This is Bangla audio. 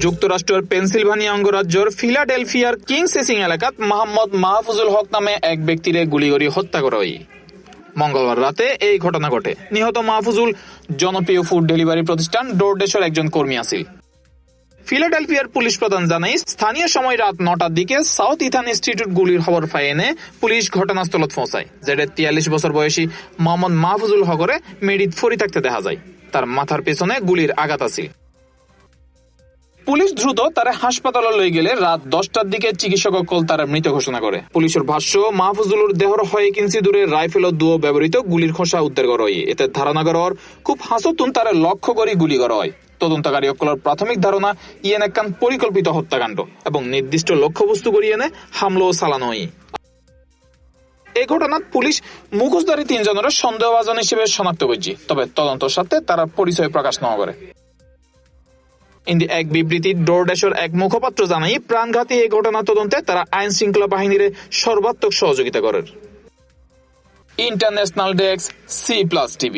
যুক্তরাষ্ট্রের পেনসিলভানিয়া অঙ্গরাজ্যের ফিলাডেলফিয়ার কিংসেসিং এলাকাত মোহাম্মদ মাহফুজুল হক নামে এক ব্যক্তিরে গুলি করে হত্যা করা হয়। মঙ্গলবার রাতে এই ঘটনা ঘটে। নিহত মাহফুজুল জনপ্রিয় ফুড ডেলিভারি প্রতিষ্ঠান ডোরডেশের একজন কর্মী আছিল। ফিলাডেলফিয়ার পুলিশ প্রধান জানায়, স্থানীয় সময় রাত 9টার দিকে সাউথ ইথান ইনস্টিটিউট গুলির খবর পাই এনে পুলিশ ঘটনাস্থলত পৌঁছায়। যেটা 43 বছর বয়সী মোহাম্মদ মাহফুজুল হকরে মেডিত ফরি থাকতে দেখা যায়। তার মাথার পেছনে গুলির আঘাত আছিল। পুলিশ দ্রুত তারা হাসপাতালে লই গেলে রাত 10টার দিকে চিকিৎসক তারা মৃত ঘোষণা করে। পুলিশের ভাষ্য, মাহফুজুলের দেহর 1 ইঞ্চি দূরে রাইফেল ও দুও ব্যবহৃত গুলির খোসা উদ্ধার করা হয়। এতে ধারণা করা হয় খুব হাসতুন তারা লক্ষ্য করে গুলি করা হয়। তদন্তকারী অকলের প্রাথমিক ধারণা ইয়েন একখান পরিকল্পিত হত্যাকাণ্ড এবং নির্দিষ্ট লক্ষ্যবস্তু করিয়ে এনে হামলাও চালানো হয়। এই ঘটনাত পুলিশ মুখোশধারী 3 জনের সন্দেহভাজন হিসেবে শনাক্ত করছে, তবে তদন্তের সাথে তারা পরিচয় প্রকাশ না করে। এক বিবৃতি ডোরডেশের এক মুখপাত্র জানাই, প্রাণঘাতী এই ঘটনা তদন্তে তারা আইন শৃঙ্খলা বাহিনীর সর্বাত্মক সহযোগিতা করে। International desk, C+ TV।